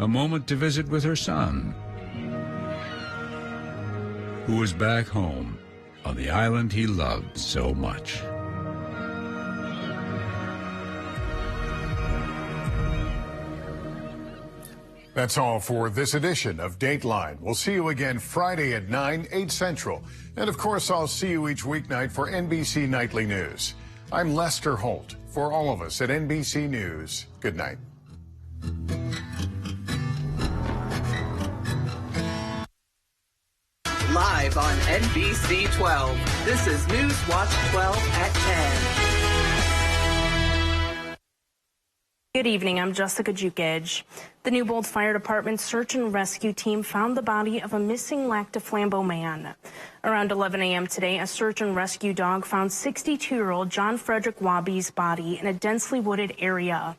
a moment to visit with her son, who was back home on the island he loved so much. That's all for this edition of Dateline. We'll see you again Friday at 9, 8 Central. And of course, I'll see you each weeknight for NBC Nightly News. I'm Lester Holt. For all of us at NBC News, good night. Live on NBC 12, this is News Watch 12 at 10. Good evening, I'm Jessica Jukage. The Newbold Fire Department search and rescue team found the body of a missing Lac de Flambeau man. Around 11 a.m. today, a search and rescue dog found 62-year-old John Frederick Wabi's body in a densely wooded area.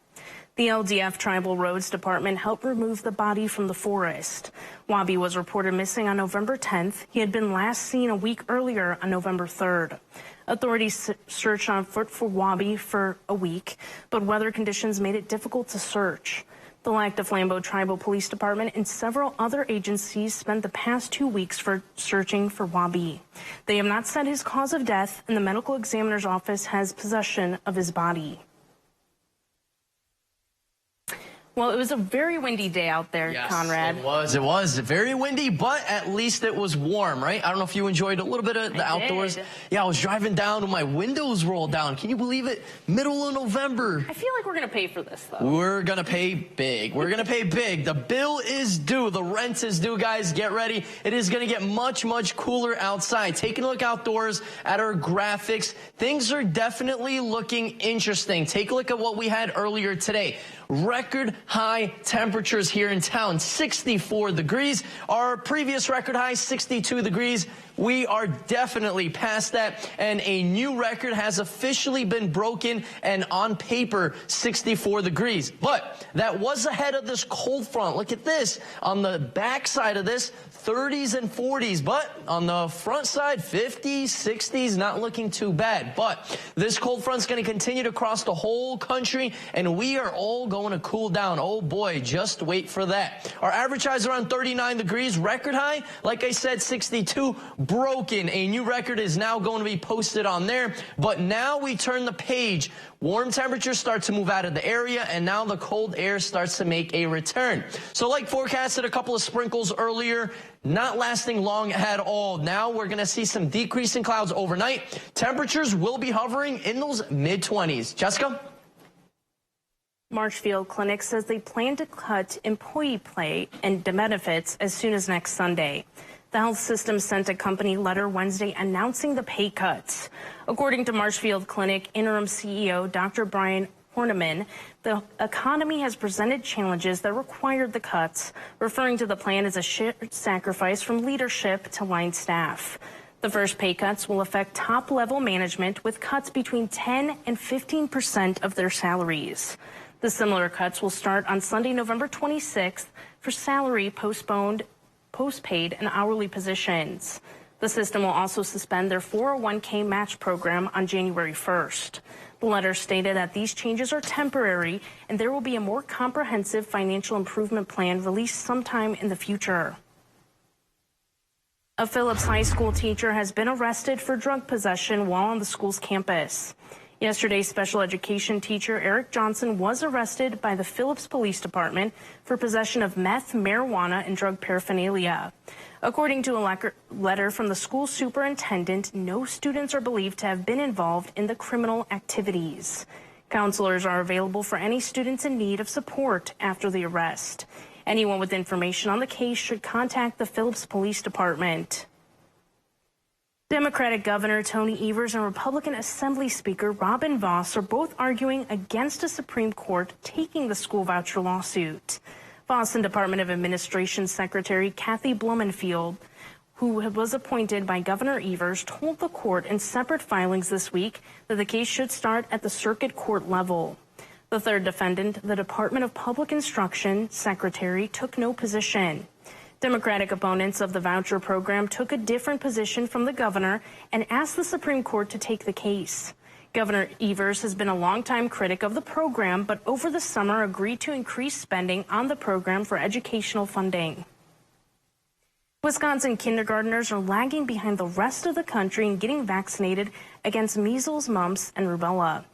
The LDF Tribal Roads Department helped remove the body from the forest. Wabi was reported missing on November 10th. He had been last seen a week earlier on November 3rd. Authorities searched on foot for Wabi for a week, but weather conditions made it difficult to search. The Lac de Flambeau Tribal Police Department and several other agencies spent the past 2 weeks for searching for Wabi. They have not said his cause of death, and the medical examiner's office has possession of his body. Well, it was a very windy day out there, yes, Conrad. It was very windy, but at least it was warm, right? I don't know if you enjoyed a little bit of the outdoors. Yeah, I was driving down with my windows rolled down. Can you believe it? Middle of November. I feel like we're going to pay for this, though. We're going to pay big. We're going to pay big. The bill is due. The rent is due, guys. Get ready. It is going to get much, much cooler outside. Taking a look outdoors at our graphics. Things are definitely looking interesting. Take a look at what we had earlier today. Record high temperatures here in town, 64 degrees. Our previous record high, 62 degrees. We are definitely past that, and a new record has officially been broken, and on paper, 64 degrees. But that was ahead of this cold front. Look at this. On the back side of this, 30s and 40s, but on the front side, 50s, 60s, not looking too bad. But this cold front's going to continue to cross the whole country, and we are all going to cool down. Oh boy, just wait for that. Our average high is around 39 degrees. Record high, like I said, 62, broken. A new record is now going to be posted on there. But now we turn the page. Warm temperatures start to move out of the area, and now the cold air starts to make a return. So like forecasted, a couple of sprinkles earlier, not lasting long at all. Now we're going to see some decreasing clouds overnight. Temperatures will be hovering in those mid-20s. Jessica? Marshfield Clinic says they plan to cut employee pay and benefits as soon as next Sunday. The health system sent a company letter Wednesday announcing the pay cuts. According to Marshfield Clinic interim CEO Dr. Brian Horniman, the economy has presented challenges that required the cuts, referring to the plan as a shared sacrifice from leadership to line staff. The first pay cuts will affect top-level management with cuts between 10 and 15% of their salaries. The similar cuts will start on Sunday, November 26th for salary, postpaid, and hourly positions. The system will also suspend their 401k match program on January 1st. The letter stated that these changes are temporary and there will be a more comprehensive financial improvement plan released sometime in the future. A Phillips High School teacher has been arrested for drug possession while on the school's campus. Yesterday, special education teacher Eric Johnson was arrested by the Phillips Police Department for possession of meth, marijuana, and drug paraphernalia. According to a letter from the school superintendent, no students are believed to have been involved in the criminal activities. Counselors are available for any students in need of support after the arrest. Anyone with information on the case should contact the Phillips Police Department. Democratic Governor Tony Evers and Republican Assembly Speaker Robin Vos are both arguing against a Supreme Court taking the school voucher lawsuit. Boston Department of Administration Secretary Kathy Blumenfield, who was appointed by Governor Evers, told the court in separate filings this week that the case should start at the circuit court level. The third defendant, the Department of Public Instruction Secretary, took no position. Democratic opponents of the voucher program took a different position from the governor and asked the Supreme Court to take the case. Governor Evers has been a longtime critic of the program, but over the summer agreed to increase spending on the program for educational funding. Wisconsin kindergartners are lagging behind the rest of the country in getting vaccinated against measles, mumps, and rubella.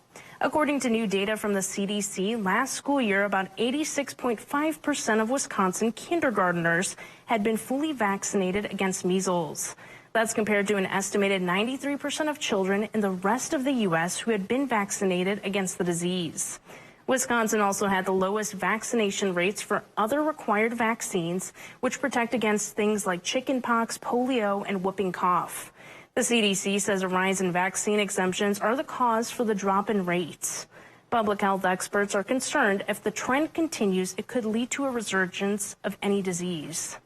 According to new data from the CDC, last school year, about 86.5% of Wisconsin kindergartners had been fully vaccinated against measles. That's compared to an estimated 93% of children in the rest of the U.S. who had been vaccinated against the disease. Wisconsin also had the lowest vaccination rates for other required vaccines, which protect against things like chickenpox, polio, and whooping cough. The CDC says a rise in vaccine exemptions are the cause for the drop in rates. Public health experts are concerned if the trend continues, it could lead to a resurgence of any disease.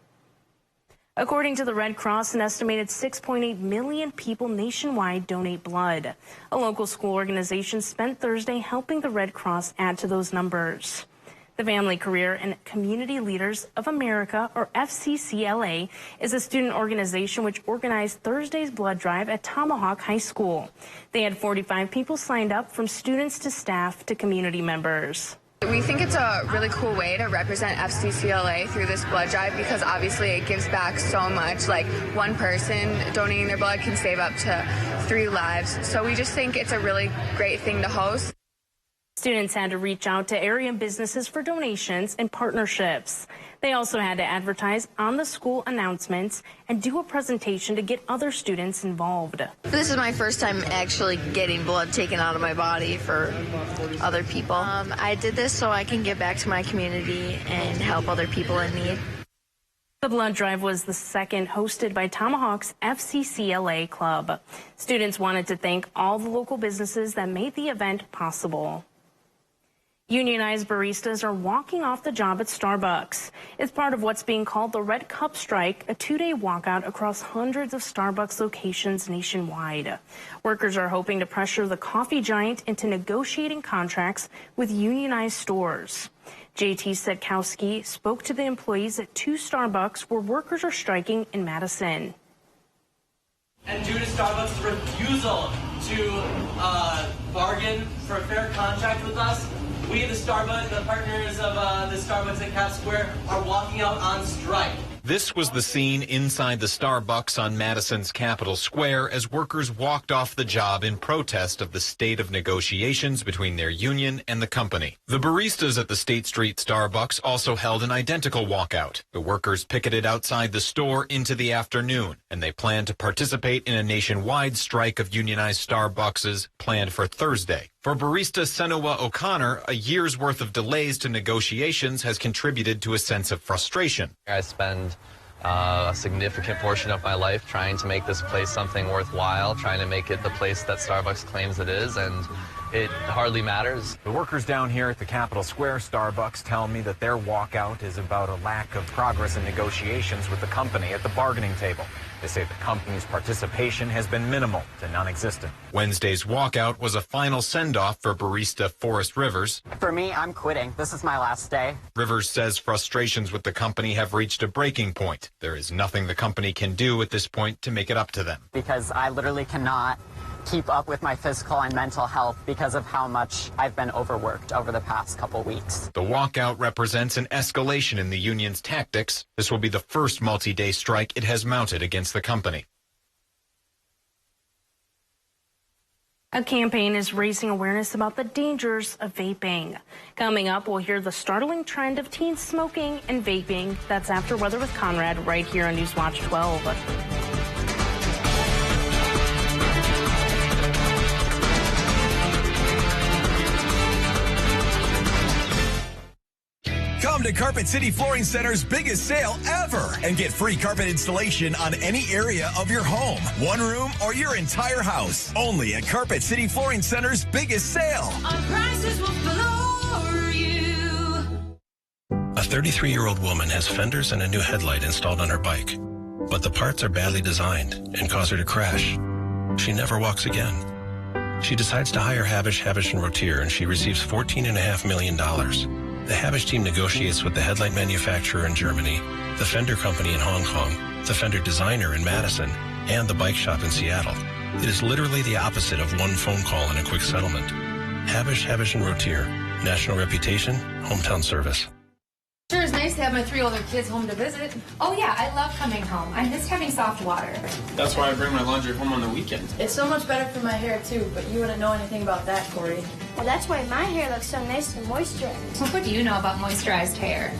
According to the Red Cross, an estimated 6.8 million people nationwide donate blood. A local school organization spent Thursday helping the Red Cross add to those numbers. The Family, Career, and Community Leaders of America, or FCCLA, is a student organization which organized Thursday's blood drive at Tomahawk High School. They had 45 people signed up, from students to staff to community members. We think it's a really cool way to represent FCCLA through this blood drive, because obviously it gives back so much. Like, one person donating their blood can save up to 3 lives. So we just think it's a really great thing to host. Students had to reach out to area businesses for donations and partnerships. They also had to advertise on the school announcements and do a presentation to get other students involved. This is my first time actually getting blood taken out of my body for other people. I did this so I can give back to my community and help other people in need. The blood drive was the second hosted by Tomahawk's FCCLA club. Students wanted to thank all the local businesses that made the event possible. Unionized baristas are walking off the job at Starbucks. It's part of what's being called the Red Cup Strike, a 2-day walkout across hundreds of Starbucks locations nationwide. Workers are hoping to pressure the coffee giant into negotiating contracts with unionized stores. JT Setkowski spoke to the employees at 2 Starbucks where workers are striking in Madison. And due to Starbucks' refusal to bargain for a fair contract with us, we, the Starbucks, the partners of the Starbucks at Cap Square, are walking out on strike. This was the scene inside the Starbucks on Madison's Capitol Square as workers walked off the job in protest of the state of negotiations between their union and the company. The baristas at the State Street Starbucks also held an identical walkout. The workers picketed outside the store into the afternoon, and they plan to participate in a nationwide strike of unionized Starbucks planned for Thursday. For barista Senua O'Connor, a year's worth of delays to negotiations has contributed to a sense of frustration. I spend a significant portion of my life trying to make this place something worthwhile, trying to make it the place that Starbucks claims it is, and it hardly matters. The workers down here at the Capitol Square Starbucks tell me that their walkout is about a lack of progress in negotiations with the company at the bargaining table. They say the company's participation has been minimal to non-existent. Wednesday's walkout was a final send-off for barista Forrest Rivers. For me, I'm quitting. This is my last day. Rivers says frustrations with the company have reached a breaking point. There is nothing the company can do at this point to make it up to them. Because I literally cannot keep up with my physical and mental health because of how much I've been overworked over the past couple weeks. The walkout represents an escalation in the union's tactics. This will be the first multi-day strike it has mounted against the company. A campaign is raising awareness about the dangers of vaping. Coming up, we'll hear the startling trend of teens smoking and vaping. That's after Weather with Conrad right here on Newswatch 12. Come to Carpet City Flooring Center's biggest sale ever and get free carpet installation on any area of your home, one room, or your entire house. Only at Carpet City Flooring Center's biggest sale. Our prices will floor you. A 33-year-old woman has fenders and a new headlight installed on her bike, but the parts are badly designed and cause her to crash. She never walks again. She decides to hire Habish, & Rotier, and she receives $14.5 million. The Habish team negotiates with the headlight manufacturer in Germany, the fender company in Hong Kong, the fender designer in Madison, and the bike shop in Seattle. It is literally the opposite of one phone call and a quick settlement. Habish, Habish & Rotier. National reputation, hometown service. Sure is nice to have my 3 older kids home to visit. Oh yeah, I love coming home. I miss having soft water. That's why I bring my laundry home on the weekend. It's so much better for my hair too, but you wouldn't know anything about that, Corey. Well, that's why my hair looks so nice and moisturized. What do you know about moisturized hair?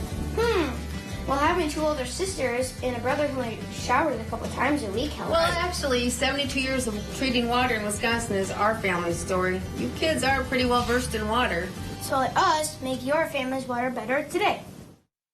Well, having 2 older sisters and a brother who only showers a couple times a week helps. Well, actually, 72 years of treating water in Wisconsin is our family story. You kids are pretty well versed in water. So let us make your family's water better today.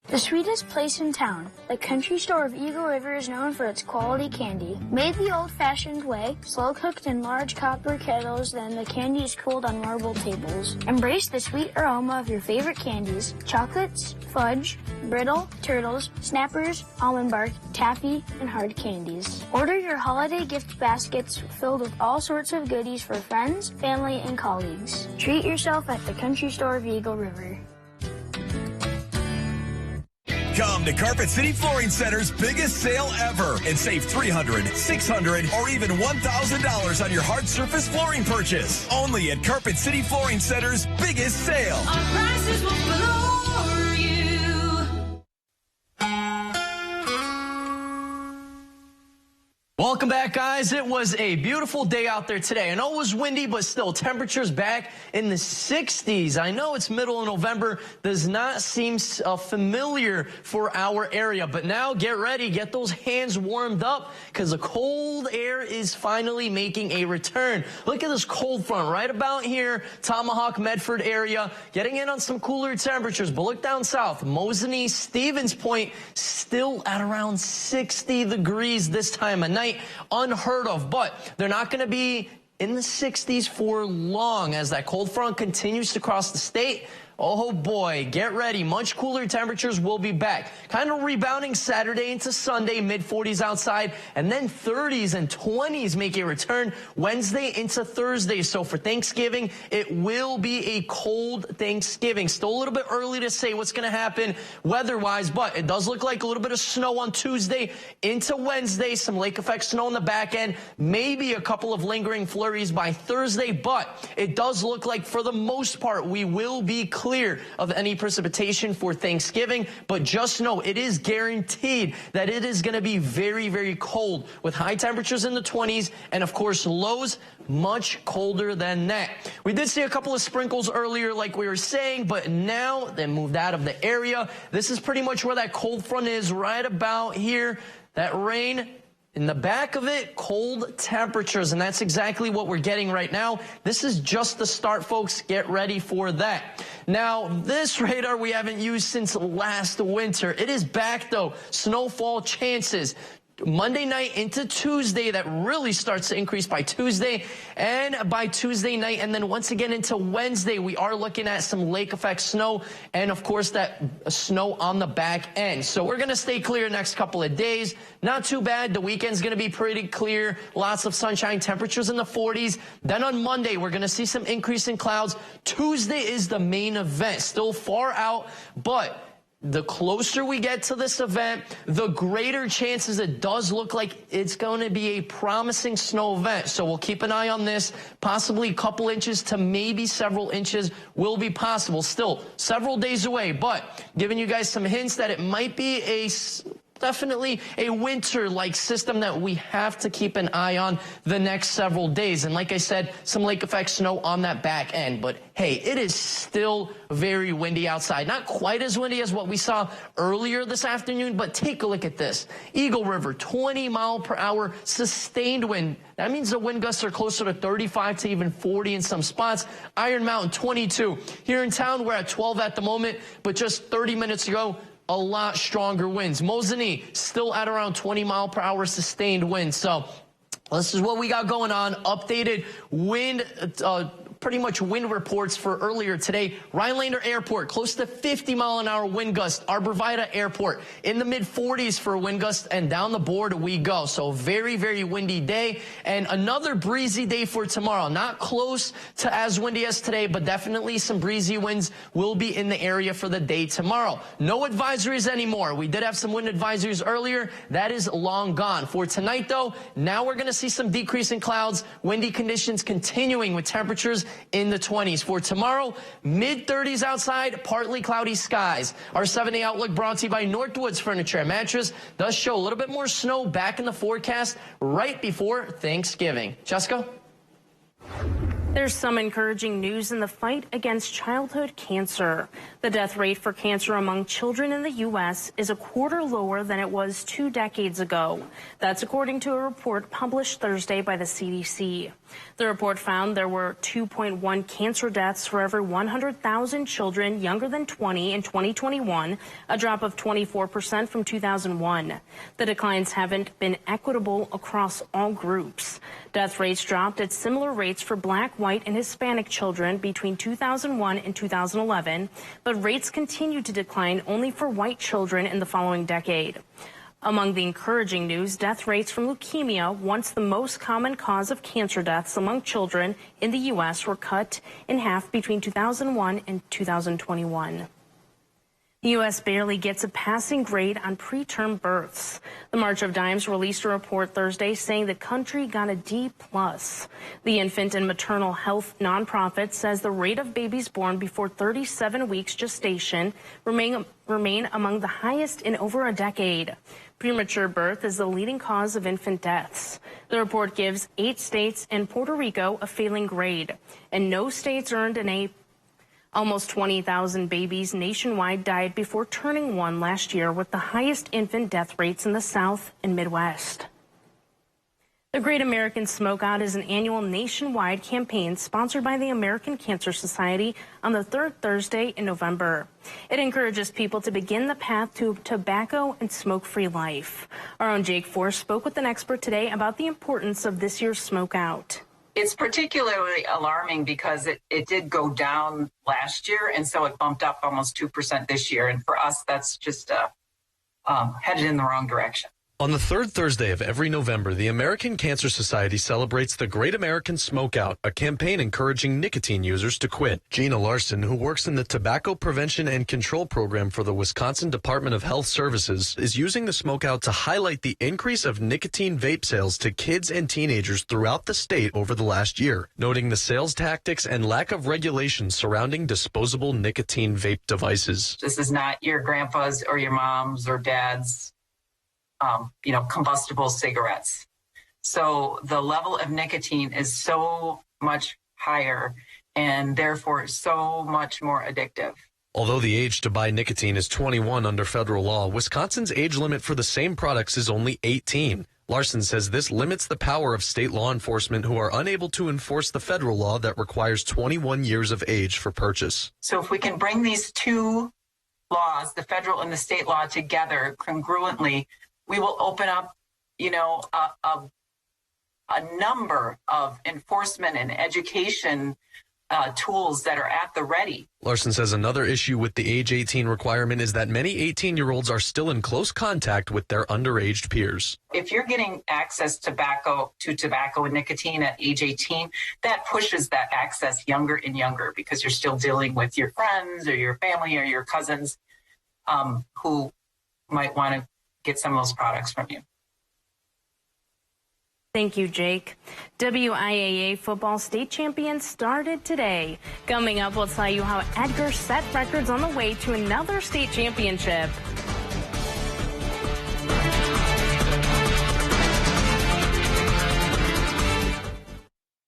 The sweetest place in town, the country store of Eagle River, is known for its quality candy. Made the old-fashioned way, slow-cooked in large copper kettles, then the candy is cooled on marble tables. Embrace the sweet aroma of your favorite candies: chocolates, fudge, brittle, turtles, snappers, almond bark, taffy, and hard candies. Order your holiday gift baskets filled with all sorts of goodies for friends, family, and colleagues. Treat yourself at the country store of Eagle River. Come to Carpet City Flooring Center's biggest sale ever and save $300, $600, or even $1,000 on your hard surface flooring purchase. Only at Carpet City Flooring Center's biggest sale. Our prices will floor you. Welcome back, guys. It was a beautiful day out there today. I know it was windy, but still, temperatures back in the 60s. I know it's middle of November. Does not seem familiar for our area. But now, get ready. Get those hands warmed up because the cold air is finally making a return. Look at this cold front right about here, Tomahawk, Medford area, getting in on some cooler temperatures. But look down south, Mosinee, Stevens Point, still at around 60 degrees this time of night. Unheard of, but they're not going to be in the 60s for long as that cold front continues to cross the state. Oh boy, get ready. Much cooler temperatures will be back. Kind of rebounding Saturday into Sunday, mid-40s outside, and then 30s and 20s make a return Wednesday into Thursday. So for Thanksgiving, it will be a cold Thanksgiving. Still a little bit early to say what's going to happen weather-wise, but it does look like a little bit of snow on Tuesday into Wednesday, some lake effect snow on the back end, maybe a couple of lingering flurries by Thursday, but it does look like for the most part we will be clear of any precipitation for Thanksgiving, but just know it is guaranteed that it is going to be very, very cold with high temperatures in the 20s and, of course, lows much colder than that. We did see a couple of sprinkles earlier, like we were saying, but now they moved out of the area. This is pretty much where that cold front is, right about here. That rain in the back of it, cold temperatures, and that's exactly what we're getting right now. This is just the start, folks. Get ready for that. Now, this radar we haven't used since last winter. It is back, though. Snowfall chances. Monday night into Tuesday, that really starts to increase by Tuesday and by Tuesday night. And then once again into Wednesday, we are looking at some lake effect snow and, of course, that snow on the back end. So we're going to stay clear next couple of days. Not too bad. The weekend's going to be pretty clear. Lots of sunshine, temperatures in the 40s. Then on Monday, we're going to see some increase in clouds. Tuesday is the main event. Still far out, but the closer we get to this event, the greater chances it does look like it's going to be a promising snow event. So we'll keep an eye on this. Possibly a couple inches to maybe several inches will be possible. Still several days away, but giving you guys some hints that it might be definitely a winter-like system that we have to keep an eye on the next several days. And like I said, some lake effect snow on that back end. But hey, it is still very windy outside. Not quite as windy as what we saw earlier this afternoon, but take a look at this. Eagle River, 20 mile per hour sustained wind. That means the wind gusts are closer to 35 to even 40 in some spots. Iron Mountain, 22. Here in town, we're at 12 at the moment, but just 30 minutes ago, a lot stronger winds. Mosinee still at around 20 mile per hour sustained winds. So this is what we got going on. Updated wind pretty much wind reports for earlier today. Rhinelander Airport, close to 50-mile-an-hour wind gust. Arborvita Airport, in the mid-40s for wind gust, and down the board we go. So very, very windy day, and another breezy day for tomorrow. Not close to as windy as today, but definitely some breezy winds will be in the area for the day tomorrow. No advisories anymore. We did have some wind advisories earlier. That is long gone. For tonight, though, now we're going to see some decrease in clouds. Windy conditions continuing with temperatures in the 20s. For tomorrow, mid-30s outside, partly cloudy skies. Our 7-day outlook brought to you by Northwoods Furniture and Mattress does show a little bit more snow back in the forecast right before Thanksgiving. Jessica? There's some encouraging news in the fight against childhood cancer. The death rate for cancer among children in the U.S. is a quarter lower than it was 2 decades ago. That's according to a report published Thursday by the CDC. The report found there were 2.1 cancer deaths for every 100,000 children younger than 20 in 2021, a drop of 24% from 2001. The declines haven't been equitable across all groups. Death rates dropped at similar rates for Black, white, and Hispanic children between 2001 and 2011, but rates continued to decline only for white children in the following decade. Among the encouraging news, death rates from leukemia, once the most common cause of cancer deaths among children in the U.S., were cut in half between 2001 and 2021. The U.S. barely gets a passing grade on preterm births. The March of Dimes released a report Thursday saying the country got a D+. The infant and maternal health nonprofit says the rate of babies born before 37 weeks gestation remain among the highest in over a decade. Premature birth is the leading cause of infant deaths. The report gives 8 states and Puerto Rico a failing grade, and no states earned an A. Almost 20,000 babies nationwide died before turning 1 last year, with the highest infant death rates in the South and Midwest. The Great American Smokeout is an annual nationwide campaign sponsored by the American Cancer Society on the 3rd Thursday in November. It encourages people to begin the path to tobacco and smoke-free life. Our own Jake Force spoke with an expert today about the importance of this year's Smokeout. It's particularly alarming because it did go down last year, and so it bumped up almost 2% this year. And for us, that's just headed in the wrong direction. On the 3rd Thursday of every November, the American Cancer Society celebrates the Great American Smokeout, a campaign encouraging nicotine users to quit. Gina Larson, who works in the Tobacco Prevention and Control Program for the Wisconsin Department of Health Services, is using the Smokeout to highlight the increase of nicotine vape sales to kids and teenagers throughout the state over the last year, noting the sales tactics and lack of regulations surrounding disposable nicotine vape devices. This is not your grandpa's or your mom's or dad's combustible cigarettes. So the level of nicotine is so much higher and therefore so much more addictive. Although the age to buy nicotine is 21 under federal law, Wisconsin's age limit for the same products is only 18. Larson says this limits the power of state law enforcement, who are unable to enforce the federal law that requires 21 years of age for purchase. So if we can bring these two laws, the federal and the state law, together congruently, we will open up, a number of enforcement and education tools that are at the ready. Larson says another issue with the age 18 requirement is that many 18-year-olds are still in close contact with their underage peers. If you're getting access to tobacco and nicotine at age 18, that pushes that access younger and younger because you're still dealing with your friends or your family or your cousins who might want to get some of those products from you. Thank you, Jake. WIAA football state champions started today. Coming up, we'll tell you how Edgar set records on the way to another state championship.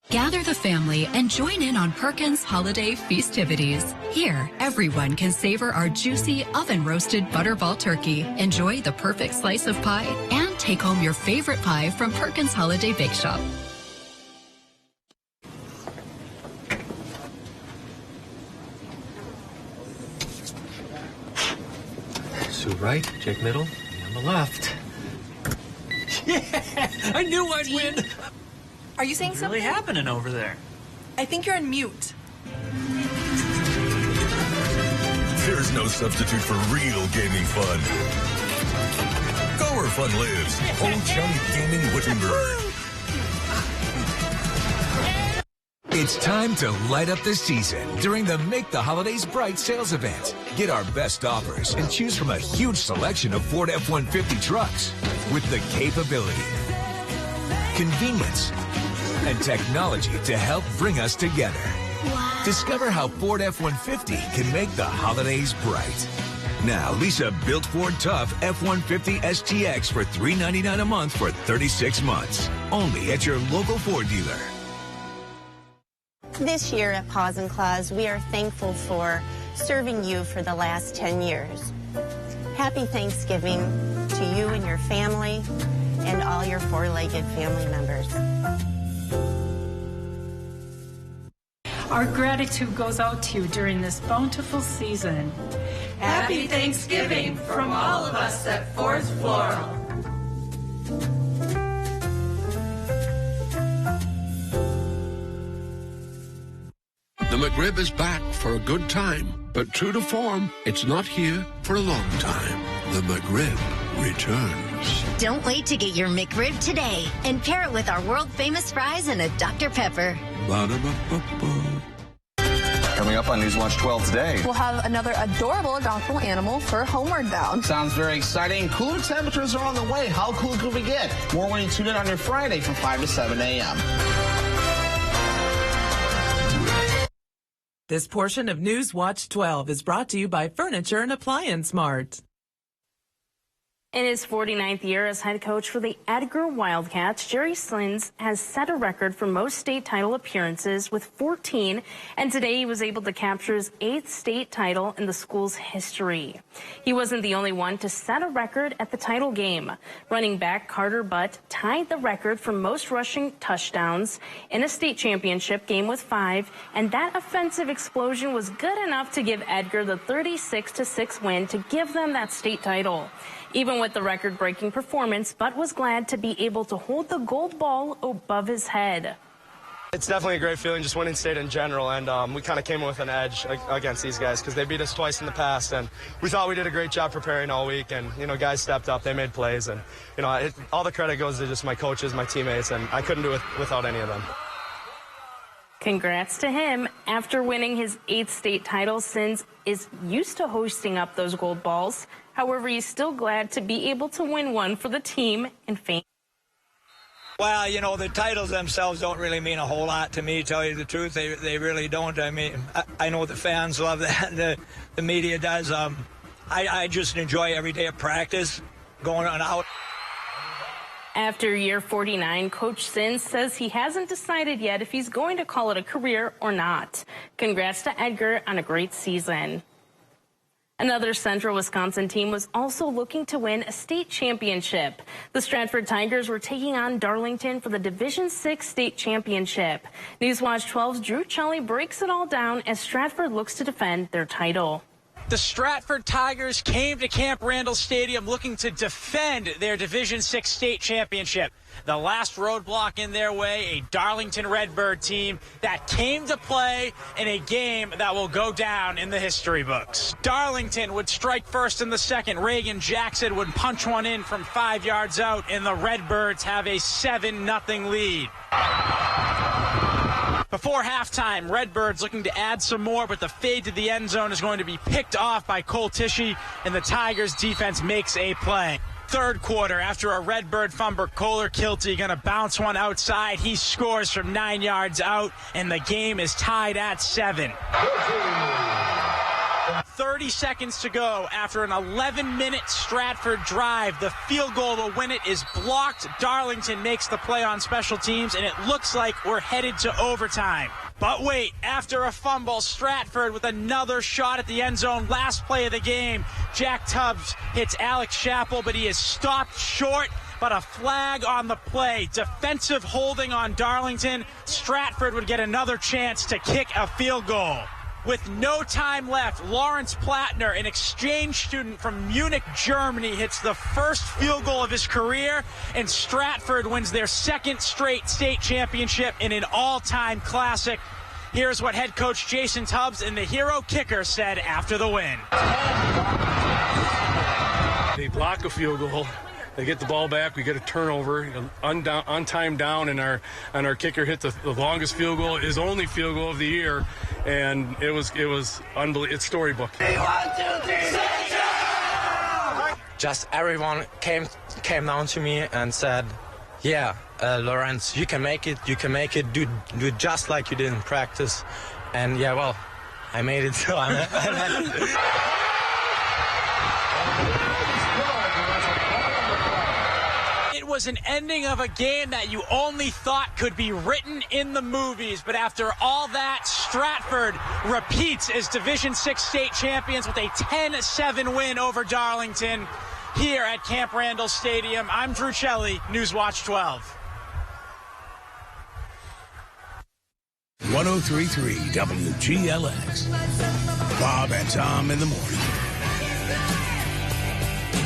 Gather the family and join in on Perkins holiday festivities. Here, everyone can savor our juicy oven-roasted butterball turkey, enjoy the perfect slice of pie, and take home your favorite pie from Perkins Holiday Bake Shop. Sue right, Jake middle, me on the left. Yeah, I knew I'd win. Are you saying What's something? really happening over there? I think you're on mute. There's no substitute for real gaming fun. Go where fun lives. Old Chum Gaming Wittenberg. It's time to light up the season during the Make the Holidays Bright sales event. Get our best offers and choose from a huge selection of Ford F-150 trucks with the capability, convenience, and technology to help bring us together. Wow. Discover how Ford F-150 can make the holidays bright. Now, lease a built Ford Tough F-150 STX for $399 a month for 36 months. Only at your local Ford dealer. This year at Paws and Claws, we are thankful for serving you for the last 10 years. Happy Thanksgiving to you and your family and all your four-legged family members. Our gratitude goes out to you during this bountiful season. Happy Thanksgiving from all of us at Fourth Floral. The McRib is back for a good time, but true to form, it's not here for a long time. The McRib returns. Don't wait to get your McRib today and pair it with our world-famous fries and a Dr. Pepper. Ba-da-ba-ba-ba. Coming up on Newswatch 12 today. We'll have another adorable adoptable animal for Homeward Bound. Sounds very exciting. Cooler temperatures are on the way. How cool could we get? More when you tune in on your Friday from 5 to 7 a.m. This portion of Newswatch 12 is brought to you by Furniture and Appliance Mart. In his 49th year as head coach for the Edgar Wildcats, Jerry Slins has set a record for most state title appearances with 14, and today he was able to capture his 8th state title in the school's history. He wasn't the only one to set a record at the title game. Running back Carter Butt tied the record for most rushing touchdowns in a state championship game with 5, and that offensive explosion was good enough to give Edgar the 36-6 win to give them that state title. Even with the record-breaking performance, Butt was glad to be able to hold the gold ball above his head. It's definitely a great feeling just winning state in general, and we kind of came with an edge against these guys because they beat us twice in the past, and we thought we did a great job preparing all week, and, you know, guys stepped up, they made plays, and, you know, all the credit goes to just my coaches, my teammates, and I couldn't do it without any of them. Congrats to him. After winning his 8th state title, Sins is used to hosting up those gold balls. However, he's still glad to be able to win one for the team and fame. Well, you know, the titles themselves don't really mean a whole lot to me, to tell you the truth. They really don't. I mean, I know the fans love that. The media does. I just enjoy every day of practice, going on out. After year 49, Coach Sins says he hasn't decided yet if he's going to call it a career or not. Congrats to Edgar on a great season. Another Central Wisconsin team was also looking to win a state championship. The Stratford Tigers were taking on Darlington for the Division VI state championship. Newswatch 12's Drew Chully breaks it all down as Stratford looks to defend their title. The Stratford Tigers came to Camp Randall Stadium looking to defend their Division VI state championship. The last roadblock in their way, a Darlington Redbird team that came to play in a game that will go down in the history books. Darlington would strike first in the second. Reagan Jackson would punch one in from 5 yards out, and the Redbirds have a 7-0 lead. Before halftime, Redbirds looking to add some more, but the fade to the end zone is going to be picked off by Cole Tishy, and the Tigers defense makes a play. Third quarter, after a Redbird fumble, Kohler Kilty going to bounce one outside. He scores from 9 yards out, and the game is tied at 7. 30 seconds to go after an 11-minute Stratford drive. The field goal to win it is blocked. Darlington makes the play on special teams, and it looks like we're headed to overtime. But wait, after a fumble, Stratford with another shot at the end zone. Last play of the game, Jack Tubbs hits Alex Chappell, but he is stopped short. But a flag on the play. Defensive holding on Darlington. Stratford would get another chance to kick a field goal. With no time left, Lawrence Plattner, an exchange student from Munich, Germany, hits the first field goal of his career, and Stratford wins their second straight state championship in an all-time classic. Here's what head coach Jason Tubbs and the hero kicker said after the win. They block a field goal. They get the ball back. We get a turnover, on time down, and our kicker hit the longest field goal, his only field goal of the year, and it was unbelievable. It's storybook. 1, 2, 3, just everyone came down to me and said, "Yeah, Lawrence, you can make it. You can make it. Do just like you did in practice." And yeah, well, I made it. So I'm It was an ending of a game that you only thought could be written in the movies. But after all that, Stratford repeats as Division VI state champions with a 10-7 win over Darlington here at Camp Randall Stadium. I'm Drew Shelley, Newswatch 12. 103.3 WGLX. Bob and Tom in the morning.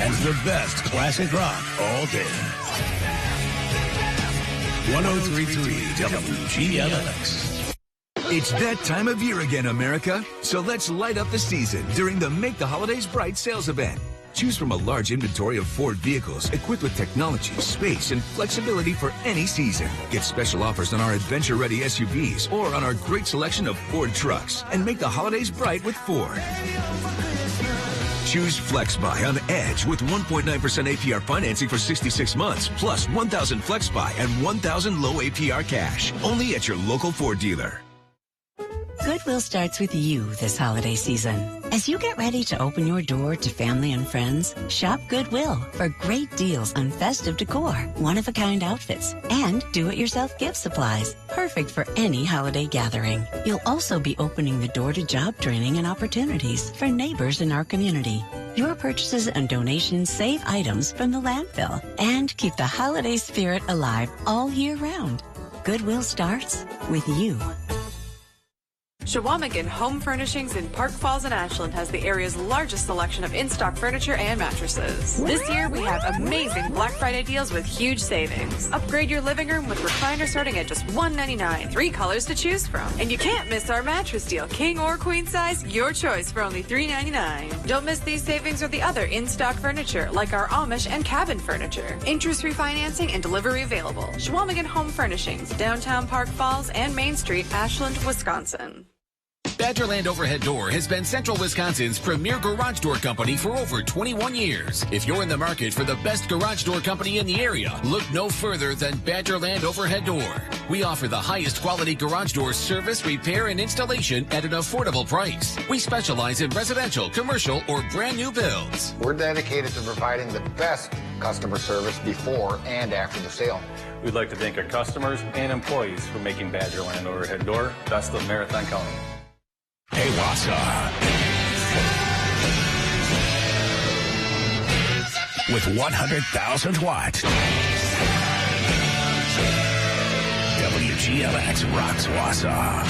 And the best classic rock all day. 103.3 WGLX. It's that time of year again, America. So let's light up the season during the Make the Holidays Bright sales event. Choose from a large inventory of Ford vehicles equipped with technology, space, and flexibility for any season. Get special offers on our adventure-ready SUVs or on our great selection of Ford trucks. And make the holidays bright with Ford. Choose FlexBuy on Edge with 1.9% APR financing for 66 months, plus 1,000 FlexBuy and 1,000 low APR cash. Only at your local Ford dealer. Goodwill starts with you this holiday season. As you get ready to open your door to family and friends, shop Goodwill for great deals on festive decor, one-of-a-kind outfits, and do-it-yourself gift supplies. Perfect for any holiday gathering. You'll also be opening the door to job training and opportunities for neighbors in our community. Your purchases and donations save items from the landfill and keep the holiday spirit alive all year round. Goodwill starts with you. Chequamegon Home Furnishings in Park Falls and Ashland has the area's largest selection of in-stock furniture and mattresses. This year, we have amazing Black Friday deals with huge savings. Upgrade your living room with recliner starting at just $199. 3 colors to choose from. And you can't miss our mattress deal. King or queen size, your choice for only $399. Don't miss these savings or the other in-stock furniture, like our Amish and cabin furniture. Interest-free financing and delivery available. Chequamegon Home Furnishings, downtown Park Falls and Main Street, Ashland, Wisconsin. Badgerland Overhead Door has been Central Wisconsin's premier garage door company for over 21 years. If you're in the market for the best garage door company in the area, look no further than Badgerland Overhead Door. We offer the highest quality garage door service, repair, and installation at an affordable price. We specialize in residential, commercial, or brand new builds. We're dedicated to providing the best customer service before and after the sale. We'd like to thank our customers and employees for making Badgerland Overhead Door best of Marathon County. Hey, Wassa. With 100,000 watts. WGLX rocks Wassa.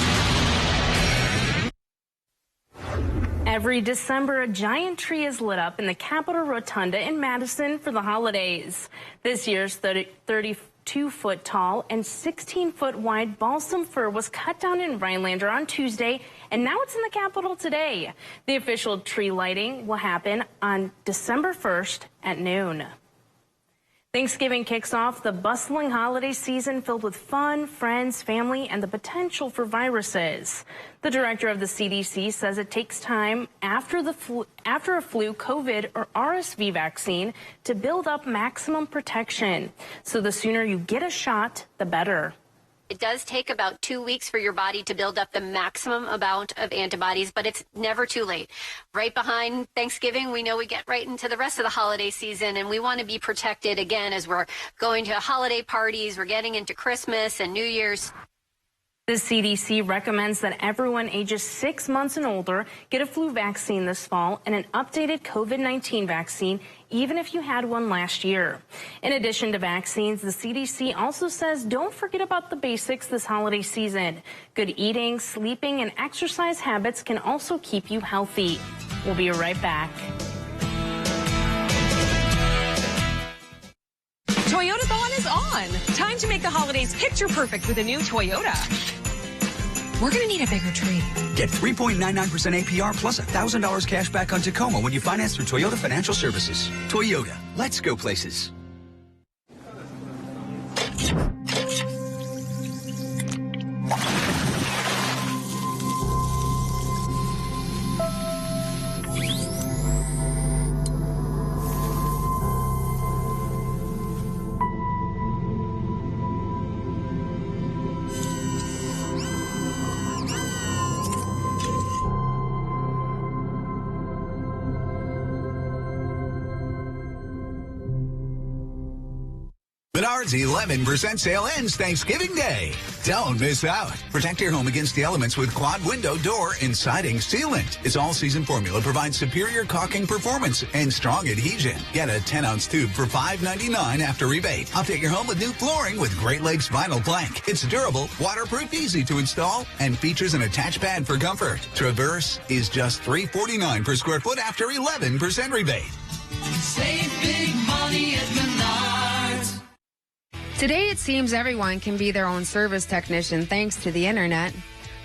Every December, a giant tree is lit up in the Capitol Rotunda in Madison for the holidays. This year's 32-foot tall and 16-foot wide balsam fir was cut down in Rhinelander on Tuesday, and now it's in the Capitol today. The official tree lighting will happen on December 1st at noon. Thanksgiving kicks off the bustling holiday season filled with fun, friends, family, and the potential for viruses. The director of the CDC says it takes time after a flu, COVID, or RSV vaccine to build up maximum protection. So the sooner you get a shot, the better. It does take about 2 weeks for your body to build up the maximum amount of antibodies, but it's never too late. Right behind Thanksgiving, we know we get right into the rest of the holiday season, and we want to be protected again as we're going to holiday parties, we're getting into Christmas and New Year's. The CDC recommends that everyone ages 6 months and older get a flu vaccine this fall and an updated COVID-19 vaccine, even if you had one last year. In addition to vaccines, the CDC also says don't forget about the basics this holiday season. Good eating, sleeping, and exercise habits can also keep you healthy. We'll be right back. Toyotathon is on. Time to make the holidays picture perfect with a new Toyota. We're going to need a bigger tree. Get 3.99% APR plus $1,000 cash back on Tacoma when you finance through Toyota Financial Services. Toyota, let's go places. Menards 11% sale ends Thanksgiving Day. Don't miss out. Protect your home against the elements with quad window, door, and siding sealant. Its all-season formula provides superior caulking performance and strong adhesion. Get a 10-ounce tube for $5.99 after rebate. Update your home with new flooring with Great Lakes vinyl plank. It's durable, waterproof, easy to install, and features an attached pad for comfort. Traverse is just $3.49 per square foot after 11% rebate. Save big money at Menards. Today, it seems everyone can be their own service technician thanks to the internet.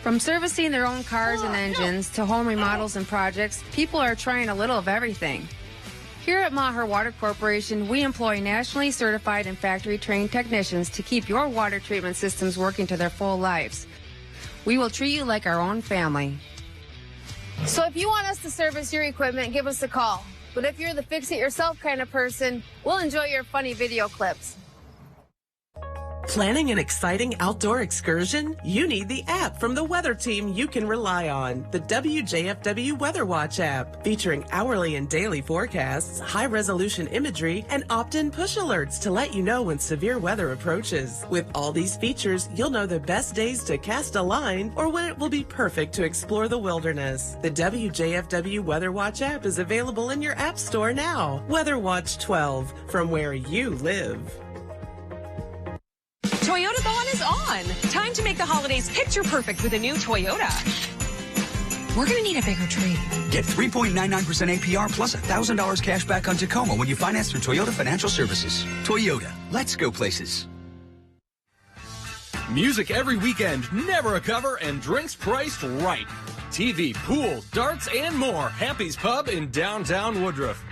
From servicing their own cars and engines to home remodels and projects, people are trying a little of everything. Here at Maher Water Corporation, we employ nationally certified and factory-trained technicians to keep your water treatment systems working to their full lives. We will treat you like our own family. So if you want us to service your equipment, give us a call. But if you're the fix-it-yourself kind of person, we'll enjoy your funny video clips. Planning an exciting outdoor excursion? You need the app from the weather team you can rely on. The WJFW Weather Watch app, featuring hourly and daily forecasts, high-resolution imagery, and opt-in push alerts to let you know when severe weather approaches. With all these features, you'll know the best days to cast a line or when it will be perfect to explore the wilderness. The WJFW Weather Watch app is available in your app store now. Weather Watch 12, from where you live. Toyotathon is on. Time to make the holidays picture perfect with a new Toyota. We're going to need a bigger tree. Get 3.99% APR plus $1,000 cash back on Tacoma when you finance through Toyota Financial Services. Toyota, let's go places. Music every weekend, never a cover, and drinks priced right. TV, pool, darts, and more. Happy's Pub in downtown Woodruff.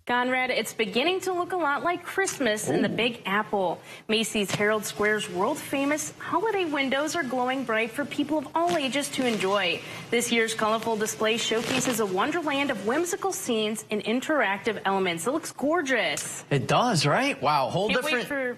Conrad, it's beginning to look a lot like Christmas in the Big Apple. Macy's Herald Square's world-famous holiday windows are glowing bright for people of all ages to enjoy. This year's colorful display showcases a wonderland of whimsical scenes and interactive elements. It looks gorgeous. It does, right? Wow, whole Can't different... wait for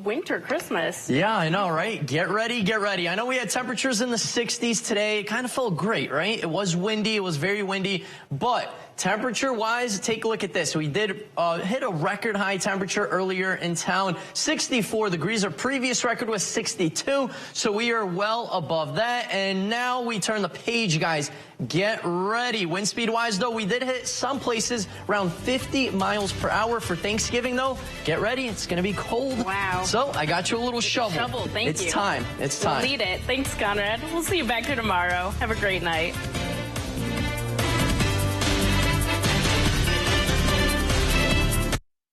winter Christmas. Yeah, I know, right? Get ready, get ready. I know we had temperatures in the 60s today. It kind of felt great, right? It was windy, it was very windy, but temperature-wise, take a look at this. We did hit a record high temperature earlier in town, 64 degrees. Our previous record was 62, so we are well above that. And now we turn the page, guys. Get ready. Wind speed-wise, though, we did hit some places around 50 miles per hour for Thanksgiving, though. Get ready. It's going to be cold. Wow. So I got you a little shovel. Thank you. It's time. It's time. We'll need it. Thanks, Conrad. We'll see you back here tomorrow. Have a great night.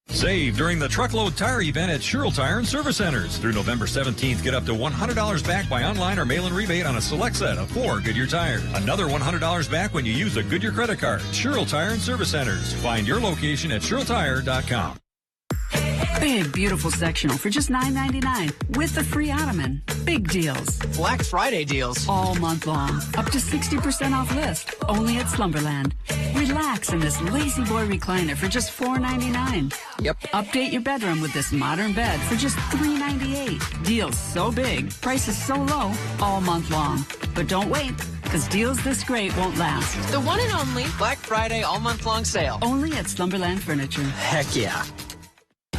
Save during the truckload tire event at Sherrill Tire and Service Centers. Through November 17th, get up to $100 back by online or mail-in rebate on a select set of 4 Goodyear tires. Another $100 back when you use a Goodyear credit card. Sherrill Tire and Service Centers. Find your location at SherrillTire.com. Big, beautiful sectional for just $9.99 with the free ottoman. Big deals. Black Friday deals. All month long. Up to 60% off list. Only at Slumberland. Relax in this Lazy Boy recliner for just $4.99. Yep. Update your bedroom with this modern bed for just $3.98. Deals so big, prices so low, all month long. But don't wait, because deals this great won't last. The one and only Black Friday all month long sale. Only at Slumberland Furniture. Heck yeah.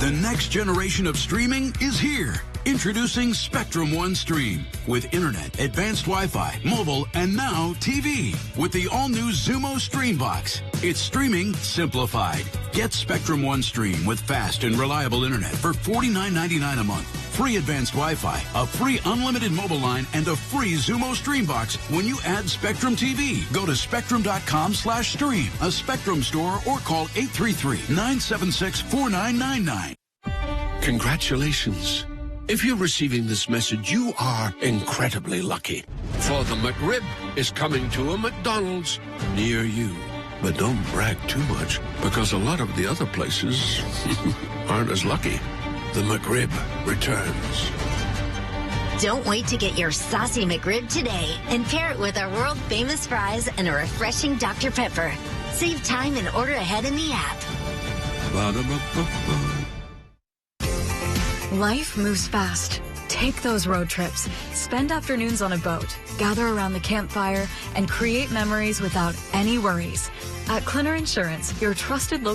The next generation of streaming is here. Introducing Spectrum One Stream with internet, advanced Wi-Fi, mobile, and now TV with the all-new Xumo Stream Box. It's streaming simplified. Get Spectrum One Stream with fast and reliable internet for $49.99 a month. Free advanced Wi-Fi, a free unlimited mobile line, and a free Xumo Stream Box when you add Spectrum TV. Go to spectrum.com/stream, a Spectrum store, or call 833-976-4999. Congratulations. If you're receiving this message, you are incredibly lucky. For the McRib is coming to a McDonald's near you. But don't brag too much, because a lot of the other places aren't as lucky. The McRib returns. Don't wait to get your saucy McRib today and pair it with our world-famous fries and a refreshing Dr. Pepper. Save time and order ahead in the app. Life moves fast. Take those road trips. Spend afternoons on a boat. Gather around the campfire and create memories without any worries. At Clinner Insurance, your trusted local